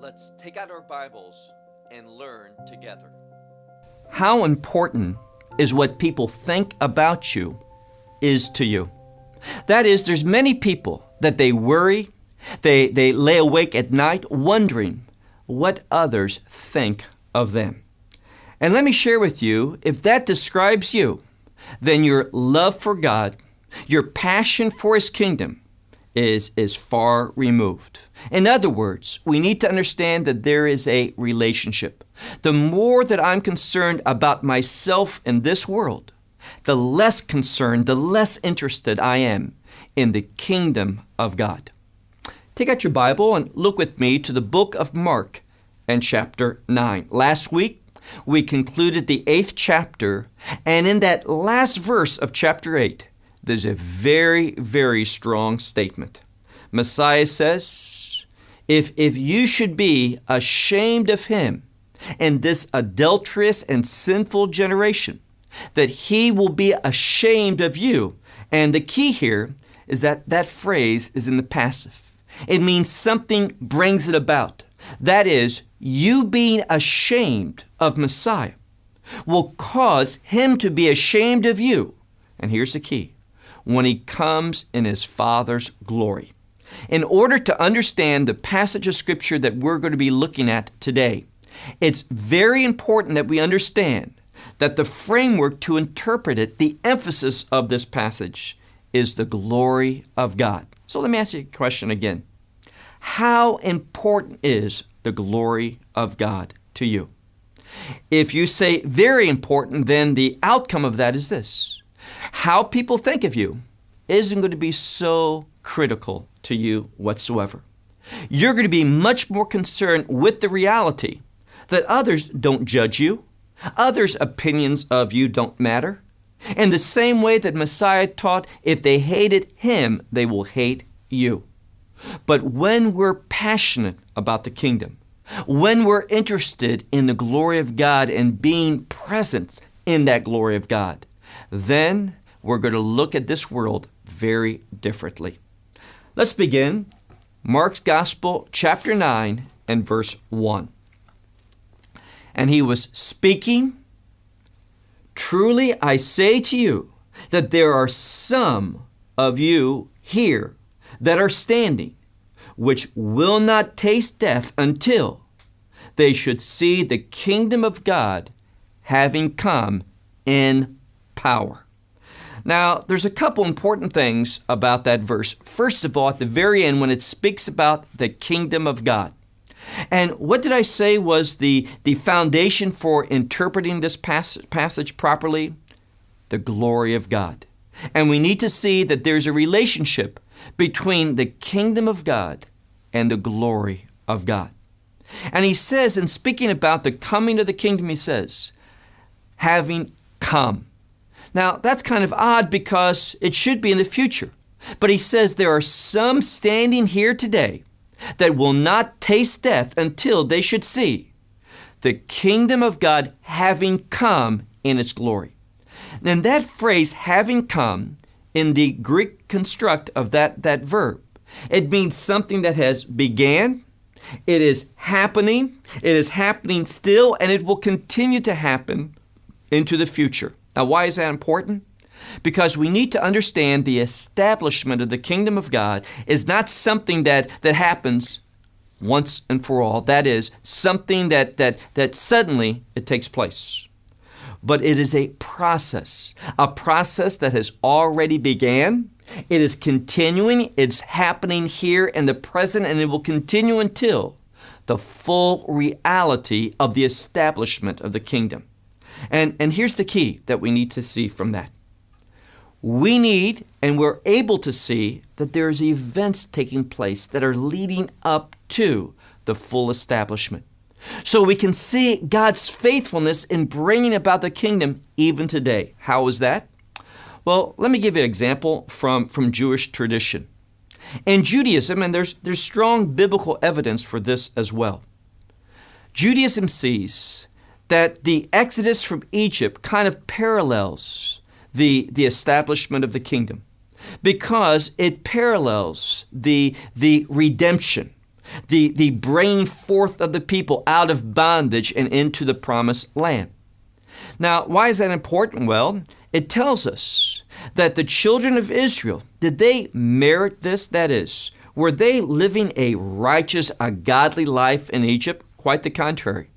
Let's take out our Bibles and learn together. How important is what people think about you is to you? That is, there's many people that they worry, they lay awake at night wondering what others think of them. And let me share with you, if that describes you, then your love for God, your passion for His kingdom is far removed. In other words, we need to understand that there is a relationship. The more that I'm concerned about myself in this world, the less concerned, the less interested I am in the kingdom of God. Take out your Bible and look with me to the book of Mark and chapter 9. Last week, we concluded the 8th chapter, and in that last verse of chapter 8, there's a very, very strong statement. Messiah says, if you should be ashamed of Him in this adulterous and sinful generation, that He will be ashamed of you. And the key here is that phrase is in the passive. It means something brings it about. That is, you being ashamed of Messiah will cause Him to be ashamed of you. And here's the key. When He comes in His Father's glory. In order to understand the passage of Scripture that we're going to be looking at today, it's very important that we understand that the framework to interpret it, the emphasis of this passage, is the glory of God. So let me ask you a question again. How important is the glory of God to you? If you say very important, then the outcome of that is this. How people think of you isn't going to be so critical to you whatsoever. You're going to be much more concerned with the reality that others don't judge you. Others' opinions of you don't matter. In the same way that Messiah taught, if they hated Him, they will hate you. But when we're passionate about the kingdom, when we're interested in the glory of God and being present in that glory of God, then we're going to look at this world very differently. Let's begin. Mark's Gospel, chapter 9 and verse 1. And He was speaking, "Truly I say to you that there are some of you here that are standing, which will not taste death until they should see the kingdom of God having come in power." Now, there's a couple important things about that verse. First of all, at the very end, when it speaks about the kingdom of God. And what did I say was the foundation for interpreting this passage properly? The glory of God. And we need to see that there's a relationship between the kingdom of God and the glory of God. And He says, in speaking about the coming of the kingdom, He says, having come. Now, that's kind of odd because it should be in the future. But He says there are some standing here today that will not taste death until they should see the kingdom of God having come in its glory. And that phrase, having come, in the Greek construct of that verb, it means something that has began, it is happening still, and it will continue to happen into the future. Now, why is that important? Because we need to understand the establishment of the kingdom of God is not something that happens once and for all. That is something that suddenly it takes place. But it is a process that has already began. It is continuing. It's happening here in the present, and it will continue until the full reality of the establishment of the kingdom. And here's the key that we need to see from that. We need, and we're able to see, that there's events taking place that are leading up to the full establishment. So we can see God's faithfulness in bringing about the kingdom even today. How is that? Well, let me give you an example from Jewish tradition. In Judaism, and there's strong biblical evidence for this as well. Judaism sees that the exodus from Egypt kind of parallels the establishment of the kingdom because it parallels the redemption. the bringing forth of the people out of bondage and into the promised land. Now, why is that important? Well, it tells us that the children of Israel, did they merit this? That is, were they living a righteous, a godly life in Egypt? Quite the contrary.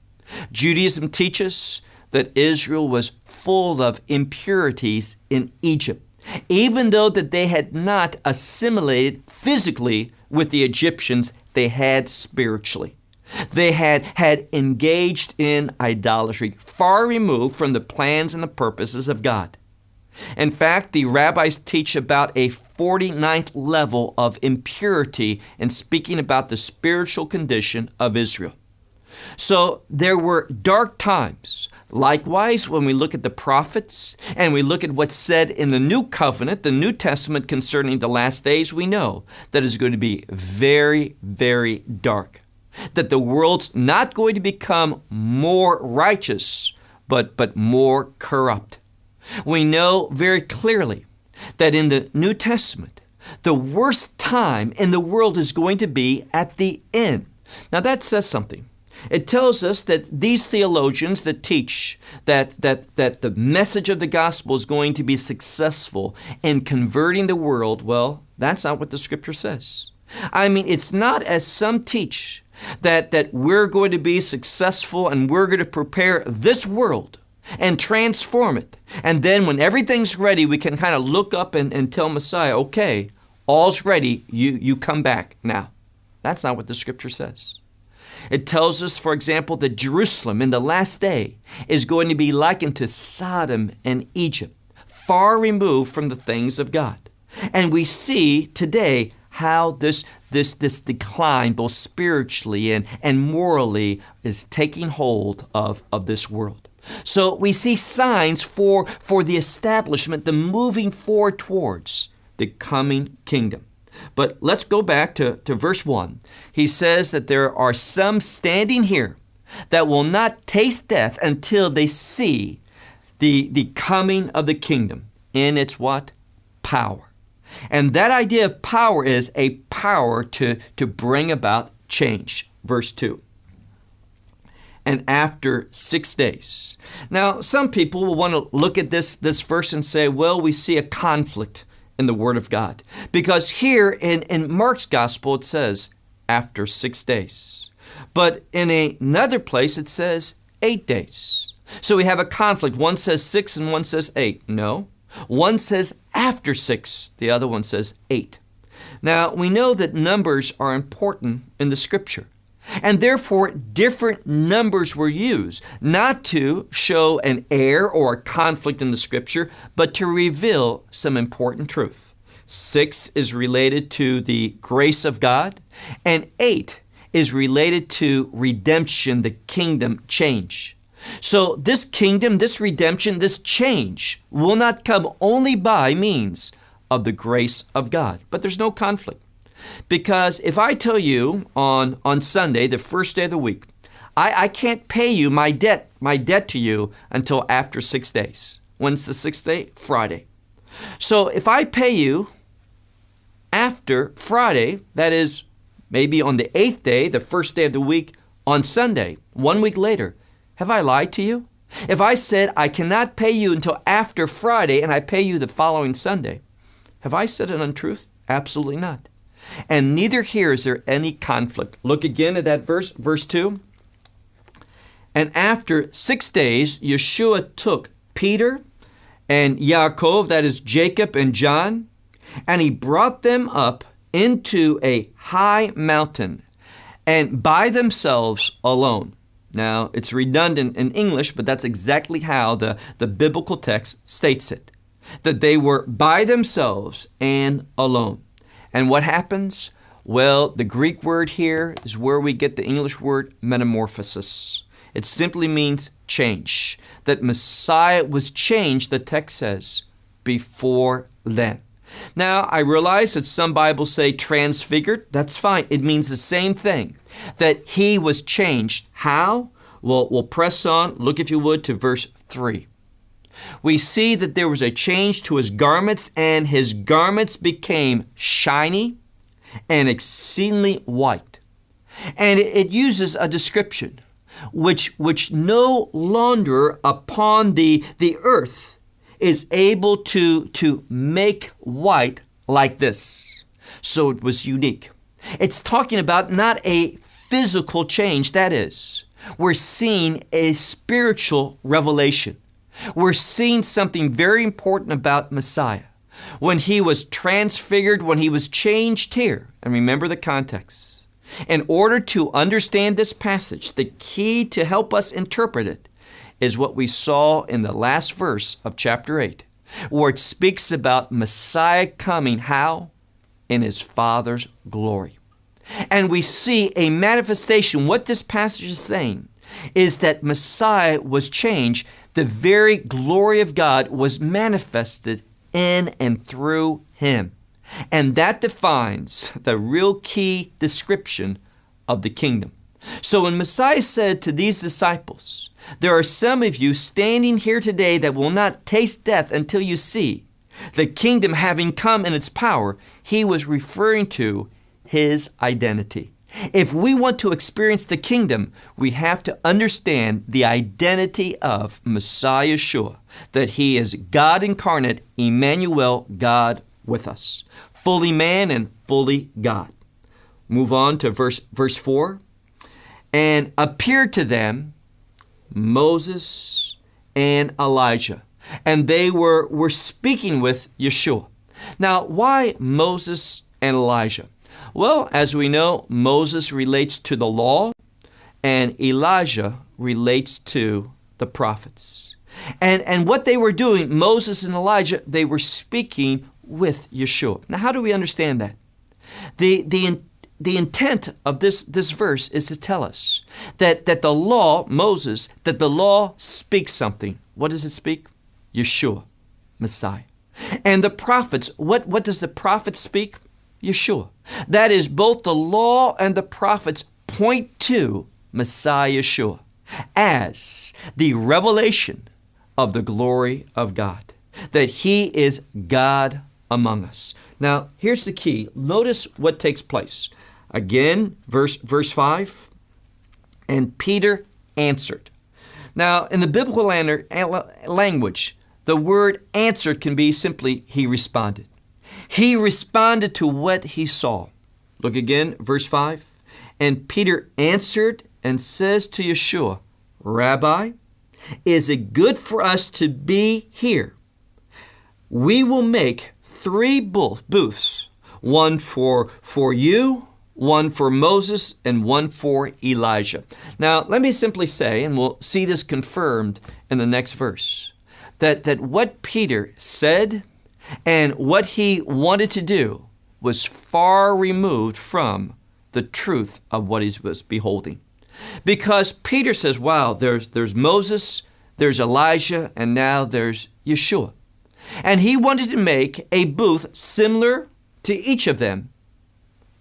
Judaism teaches that Israel was full of impurities in Egypt, even though that they had not assimilated physically with the Egyptians, they had spiritually. They had engaged in idolatry, far removed from the plans and the purposes of God. In fact, the rabbis teach about a 49th level of impurity in speaking about the spiritual condition of Israel. So there were dark times. Likewise, when we look at the prophets and we look at what's said in the New Covenant, the New Testament concerning the last days, we know that it's going to be very, very dark. That the world's not going to become more righteous, but more corrupt. We know very clearly that in the New Testament, the worst time in the world is going to be at the end. Now that says something. It tells us that these theologians that teach that the message of the gospel is going to be successful in converting the world, well, that's not what the scripture says. I mean, it's not as some teach that we're going to be successful and we're going to prepare this world and transform it. And then when everything's ready, we can kind of look up and tell Messiah, okay, all's ready, you come back now. That's not what the scripture says. It tells us, for example, that Jerusalem in the last day is going to be likened to Sodom and Egypt, far removed from the things of God. And we see today how this decline, both spiritually and morally, is taking hold of this world. So we see signs for the establishment, the moving forward towards the coming kingdom. But let's go back to verse 1. He says that there are some standing here that will not taste death until they see the coming of the kingdom in its what? Power. And that idea of power is a power to bring about change. Verse 2. And after 6 days. Now, some people will want to look at this verse and say, well, we see a conflict in the Word of God. Because here in Mark's Gospel, it says, after 6 days. But in another place, it says 8 days. So we have a conflict. One says 6 and one says 8. No. One says after 6. The other one says 8. Now, we know that numbers are important in the Scripture. And therefore, different numbers were used, not to show an error or a conflict in the Scripture, but to reveal some important truth. 6 is related to the grace of God, and 8 is related to redemption, the kingdom change. So this kingdom, this redemption, this change will not come only by means of the grace of God. But there's no conflict. Because if I tell you on Sunday, the first day of the week, I can't pay you my debt to you until after 6 days. When's the 6th day? Friday. So if I pay you after Friday, that is maybe on the 8th day, the first day of the week, on Sunday, 1 week later, have I lied to you? If I said I cannot pay you until after Friday and I pay you the following Sunday, have I said an untruth? Absolutely not. And neither here is there any conflict. Look again at that verse 2. And after 6 days, Yeshua took Peter and Yaakov, that is Jacob and John, and he brought them up into a high mountain and by themselves alone. Now, it's redundant in English, but that's exactly how the biblical text states it, that they were by themselves and alone. And what happens? Well, the Greek word here is where we get the English word metamorphosis. It simply means change. That Messiah was changed, the text says, before them. Now, I realize that some Bibles say transfigured. That's fine. It means the same thing, that he was changed. How? Well, we'll press on. Look, if you would, to verse 3. We see that there was a change to his garments, and his garments became shiny and exceedingly white, And it uses a description which no longer upon the earth is able to make white like this. So it was unique. It's talking about not a physical change, that is. We're seeing a spiritual revelation. We're seeing something very important about Messiah. When he was transfigured, when he was changed here, and remember the context. In order to understand this passage, the key to help us interpret it is what we saw in the last verse of chapter 8, where it speaks about Messiah coming, how? In his Father's glory. And we see a manifestation. What this passage is saying is that Messiah was changed. The very glory of God was manifested in and through him. And that defines the real key description of the kingdom. So when Messiah said to these disciples, there are some of you standing here today that will not taste death until you see the kingdom having come in its power, he was referring to his identity. If we want to experience the kingdom, we have to understand the identity of Messiah Yeshua, that he is God incarnate, Emmanuel, God with us, fully man and fully God. Move on to verse 4. And appeared to them Moses and Elijah, and they were speaking with Yeshua. Now, why Moses and Elijah? Well, as we know, Moses relates to the law, and Elijah relates to the prophets. And what they were doing, Moses and Elijah, they were speaking with Yeshua. Now, how do we understand that? The intent of this verse is to tell us that the law, Moses, that the law speaks something. What does it speak? Yeshua, Messiah. And the prophets, what does the prophet speak? Yeshua. That is, both the law and the prophets point to Messiah Yeshua as the revelation of the glory of God, that he is God among us. Now, here's the key. Notice what takes place. Again, verse 5, and Peter answered. Now, in the biblical language, the word answered can be simply he responded. He responded to what he saw. Look again, verse 5. And Peter answered and says to Yeshua, Rabbi, is it good for us to be here? We will make 3 booths, one for you, one for Moses, and one for Elijah. Now, let me simply say, and we'll see this confirmed in the next verse, that what Peter said and what he wanted to do was far removed from the truth of what he was beholding. Because Peter says, wow, there's Moses, there's Elijah, and now there's Yeshua. And he wanted to make a booth similar to each of them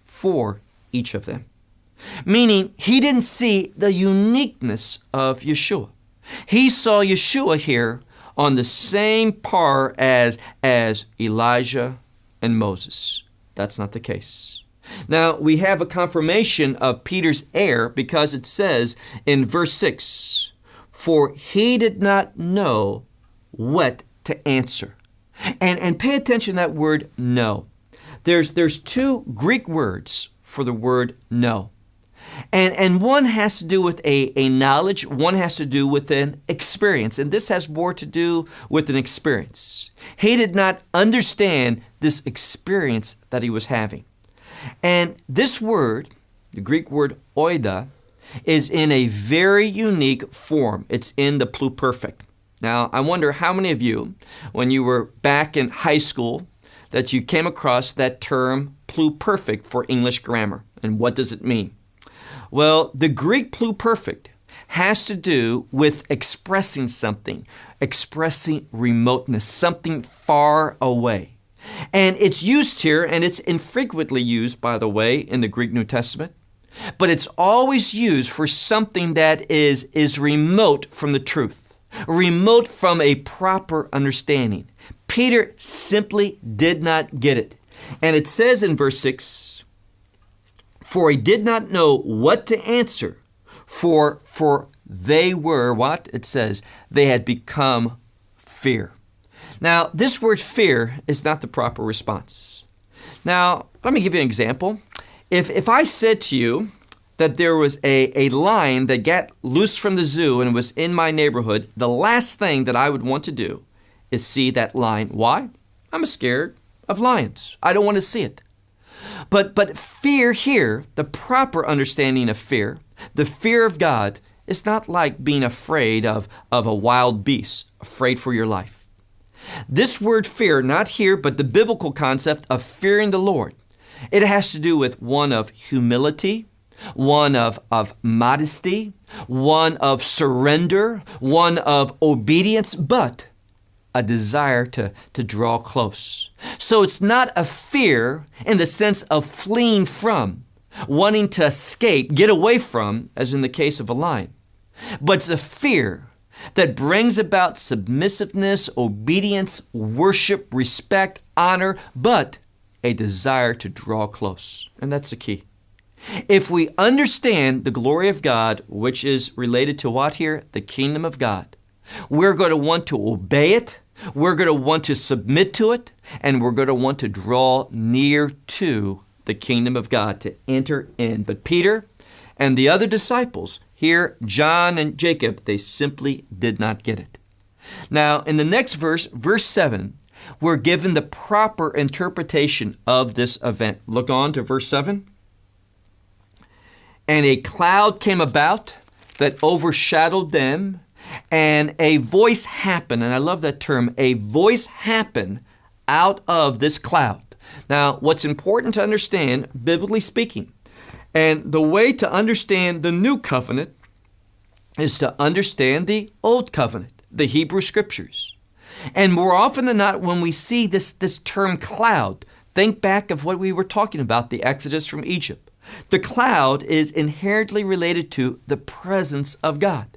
for each of them. Meaning he didn't see the uniqueness of Yeshua. He saw Yeshua here on the same par as Elijah and Moses. That's not the case. Now, we have a confirmation of Peter's error because it says in verse 6, for he did not know what to answer. And pay attention to that word know. There's 2 Greek words for the word know. And one has to do with a knowledge, one has to do with an experience. And this has more to do with an experience. He did not understand this experience that he was having. And this word, the Greek word oida, is in a very unique form. It's in the pluperfect. Now, I wonder how many of you, when you were back in high school, that you came across that term pluperfect for English grammar. And what does it mean? Well, the Greek pluperfect has to do with expressing something, expressing remoteness, something far away. And it's used here, and it's infrequently used, by the way, in the Greek New Testament. But it's always used for something that is remote from the truth, remote from a proper understanding. Peter simply did not get it. And it says in verse 6, For he did not know what to answer, for they were, what? It says, they had become fear. Now, this word fear is not the proper response. Now, let me give you an example. If I said to you that there was a lion that got loose from the zoo and was in my neighborhood, the last thing that I would want to do is see that lion. Why? I'm scared of lions. I don't want to see it. But fear here, the proper understanding of fear, the fear of God, is not like being afraid of a wild beast, afraid for your life. This word fear, not here, but the biblical concept of fearing the Lord, it has to do with one of humility, one of modesty, one of surrender, one of obedience, but a desire to draw close. So it's not a fear in the sense of fleeing from, wanting to escape, get away from, as in the case of a lion. But it's a fear that brings about submissiveness, obedience, worship, respect, honor, but a desire to draw close. And that's the key. If we understand the glory of God, which is related to what here? The kingdom of God. We're going to want to obey it. We're going to want to submit to it. And we're going to want to draw near to the kingdom of God, to enter in. But Peter and the other disciples, here, John and Jacob, they simply did not get it. Now, in the next verse, verse 7, we're given the proper interpretation of this event. Look on to verse 7. And a cloud came about that overshadowed them, and a voice happened, and I love that term, a voice happened out of this cloud. Now, what's important to understand, biblically speaking, and the way to understand the new covenant is to understand the old covenant, the Hebrew scriptures. And more often than not, when we see this term cloud, think back of what we were talking about, the Exodus from Egypt. The cloud is inherently related to the presence of God.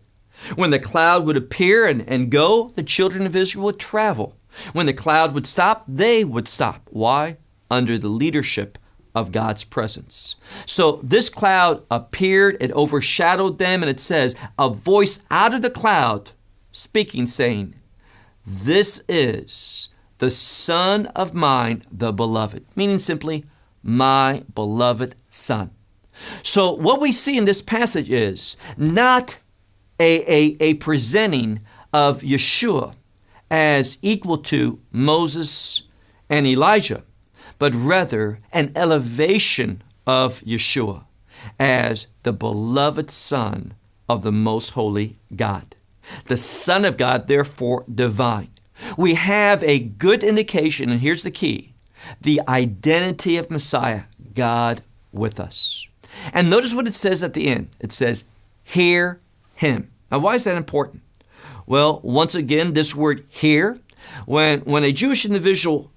When the cloud would appear and go, the children of Israel would travel. When the cloud would stop, they would stop. Why? Under the leadership of God's presence. So this cloud appeared, it overshadowed them, and it says, a voice out of the cloud speaking, saying, "This is the Son of mine, the beloved," meaning simply, my beloved Son. So what we see in this passage is not a presenting of Yeshua as equal to Moses and Elijah, but rather an elevation of Yeshua as the beloved Son of the most holy God. The Son of God, therefore divine. We have a good indication, and here's the key, the identity of Messiah, God with us. And notice what it says at the end. It says, hear him. Now, why is that important? Well, once again, this word hear, when a Jewish individual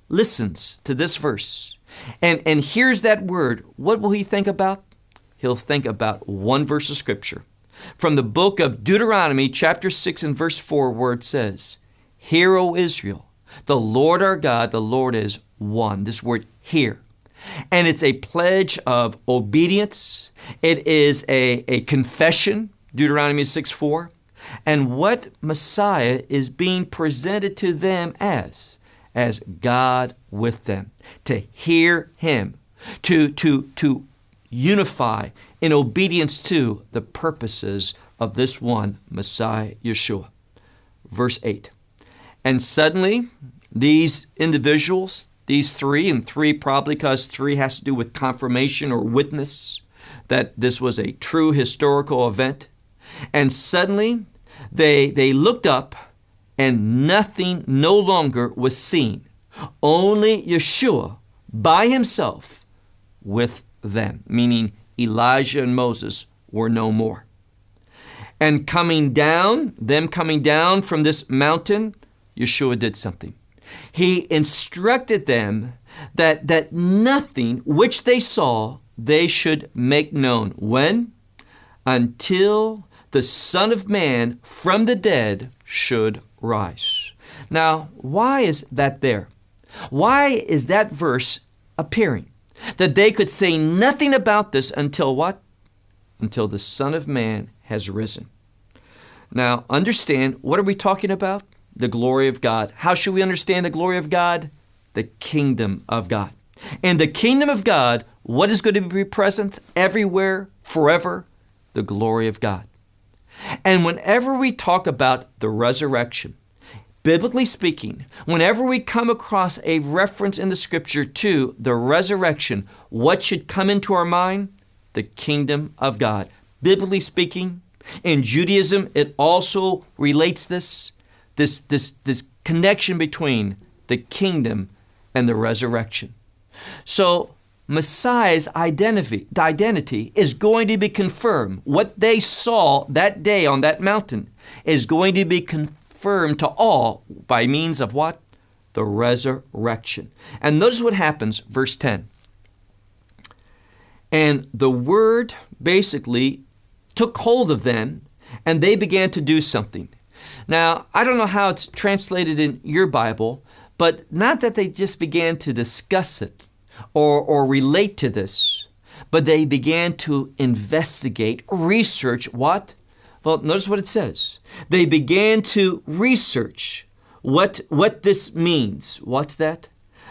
listens to this verse and hears that word, what will he think about? He'll think about one verse of Scripture from the book of Deuteronomy, chapter 6 and verse 4, where it says, "Hear, O Israel, the Lord our God, the Lord is one." This word hear. And it's a pledge of obedience. It is a confession, Deuteronomy 6:4. And what Messiah is being presented to them as God with them, to hear him, to unify in obedience to the purposes of this one Messiah, Yeshua. Verse 8. And suddenly these individuals, these three, and three probably because three has to do with confirmation or witness that this was a true historical event. And suddenly they looked up and nothing no longer was seen. Only Yeshua by himself with them, meaning Elijah and Moses were no more. And coming down from this mountain, Yeshua did something. He instructed them that nothing which they saw they should make known. When? Until the Son of Man from the dead should rise. Now, why is that there? Why is that verse appearing? that they could say nothing about this until what? Until the Son of Man has risen. Now, understand, what are we talking about? The glory of God. How should we understand the glory of God? The kingdom of God. In the kingdom of God, what is going to be present everywhere, forever? The glory of God. And whenever we talk about the resurrection, biblically speaking, whenever we come across a reference in the Scripture to the resurrection, what should come into our mind? The kingdom of God. Biblically speaking, in Judaism, it also relates this connection between the kingdom and the resurrection. So Messiah's identity is going to be confirmed. What they saw that day on that mountain is going to be confirmed to all by means of what? The resurrection. And notice what happens, verse 10. And the word basically took hold of them, and they began to do something. Now, I don't know how it's translated in your Bible, but not that they just began to discuss it or relate to this, but they began to investigate, research what? Well, notice what it says. They began to research what this means. What's that?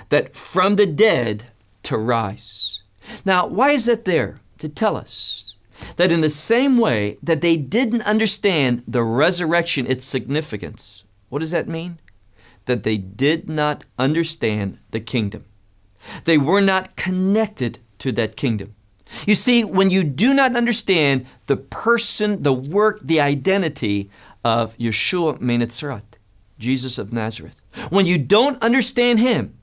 That from the dead to rise. Now, why is that there? To tell us that in the same way that they didn't understand the resurrection, its significance. What does that mean? That they did not understand the kingdom. They were not connected to that kingdom. You see, when you do not understand the person, the work, the identity of Yeshua Menetzarat, Jesus of Nazareth, when you don't understand Him,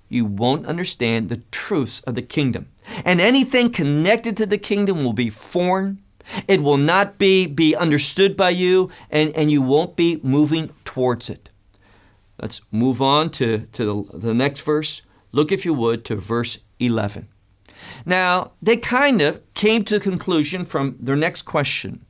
you won't understand the truths of the kingdom. And anything connected to the kingdom will be foreign. It will not be understood by you, and you won't be moving towards it. Let's move on to the next verse. Look, if you would, to verse 11. Now, they kind of came to the conclusion from their next question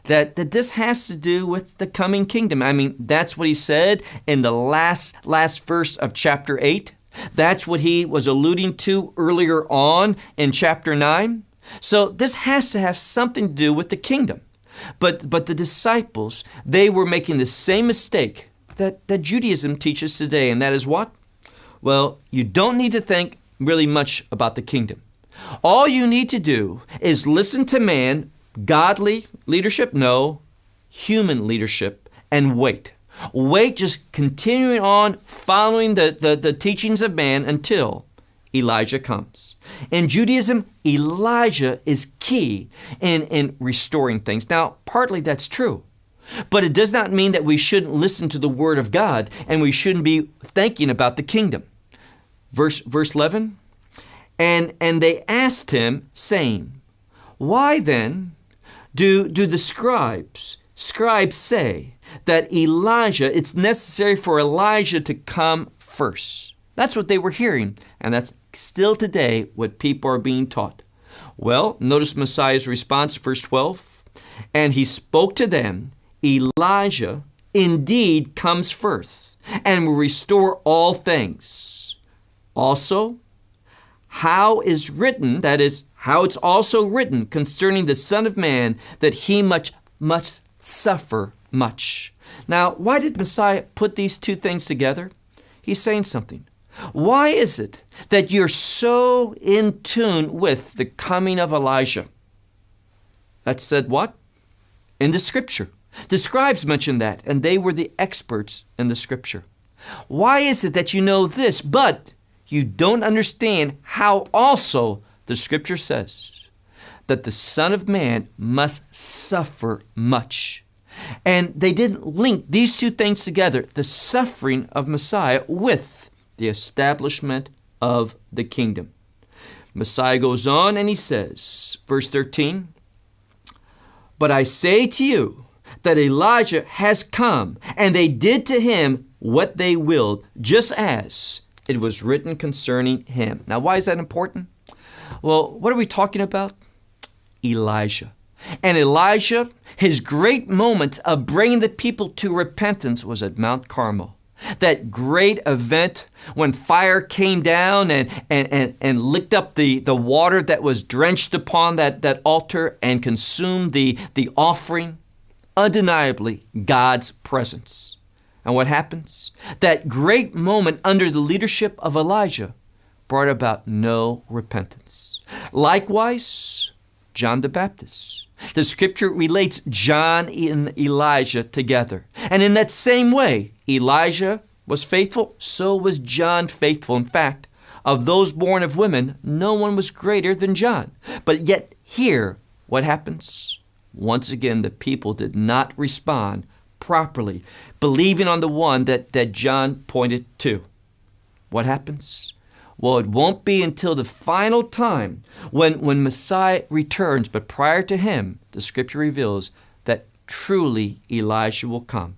that this has to do with the coming kingdom. I mean, that's what he said in the last verse of chapter 8. That's what he was alluding to earlier on in chapter 9. So this has to have something to do with the kingdom. But the disciples, they were making the same mistake that Judaism teaches today, and that is what? Well, you don't need to think really much about the kingdom. All you need to do is listen to man, godly leadership, no, human leadership, and wait. Wait, just continuing on following the teachings of man until Elijah comes. In Judaism, Elijah is key in restoring things. Now, partly that's true, but it does not mean that we shouldn't listen to the word of God and we shouldn't be thinking about the kingdom. Verse 11, and they asked him, saying, why then do the scribes say that Elijah, it's necessary for Elijah to come first? That's what they were hearing, and that's still today what people are being taught. Well, notice Messiah's response, verse 12. And he spoke to them, Elijah indeed comes first, and will restore all things. Also, how is written, that is, how it's also written concerning the Son of Man, that he must suffer much. Now, why did Messiah put these two things together? He's saying something. Why is it that you're so in tune with the coming of Elijah? That's said what? In the Scripture. The scribes mentioned that, and they were the experts in the Scripture. Why is it that you know this, but you don't understand how also the Scripture says that the Son of Man must suffer much? And they didn't link these two things together, the suffering of Messiah with the establishment of the kingdom. Messiah goes on and he says, verse 13, but I say to you that Elijah has come, and they did to him what they willed, just as it was written concerning him. Now, why is that important? Well, what are we talking about? Elijah. And Elijah, his great moment of bringing the people to repentance was at Mount Carmel. That great event when fire came down and licked up the water that was drenched upon that altar and consumed the offering. Undeniably, God's presence. And what happens? That great moment under the leadership of Elijah brought about no repentance. Likewise, John the Baptist. The scripture relates John and Elijah together. And in that same way, Elijah was faithful, so was John faithful. In fact, of those born of women, no one was greater than John. But yet here, what happens? Once again, the people did not respond properly, believing on the one that John pointed to. What happens? Well, it won't be until the final time when Messiah returns, but prior to him, the scripture reveals that truly Elijah will come.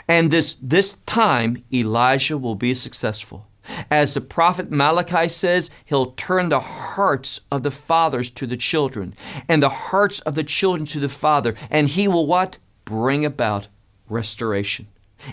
And this time, Elijah will be successful. As the prophet Malachi says, he'll turn the hearts of the fathers to the children, and the hearts of the children to the father, and he will what? Bring about restoration.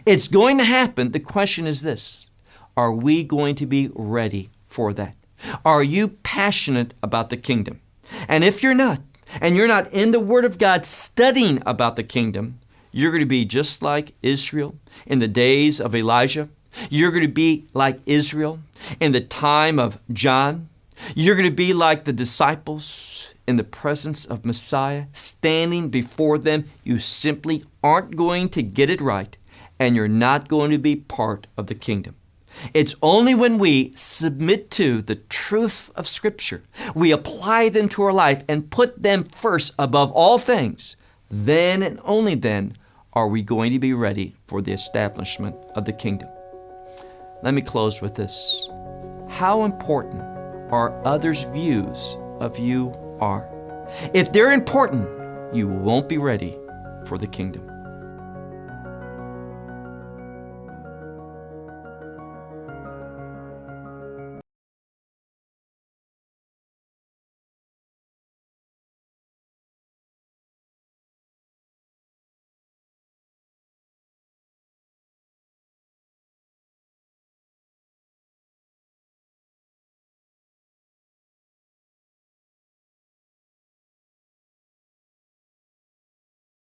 It's going to happen. The question is this: are we going to be ready for that? Are you passionate about the kingdom? And if you're not, and you're not in the Word of God studying about the kingdom, you're going to be just like Israel in the days of Elijah. You're going to be like Israel in the time of John. You're going to be like the disciples in the presence of Messiah, standing before them. You simply aren't going to get it right, and you're not going to be part of the kingdom. It's only when we submit to the truth of Scripture, we apply them to our life and put them first above all things, then and only then are we going to be ready for the establishment of the kingdom. Let me close with this. How important are others' views of you are? If they're important, you won't be ready for the kingdom.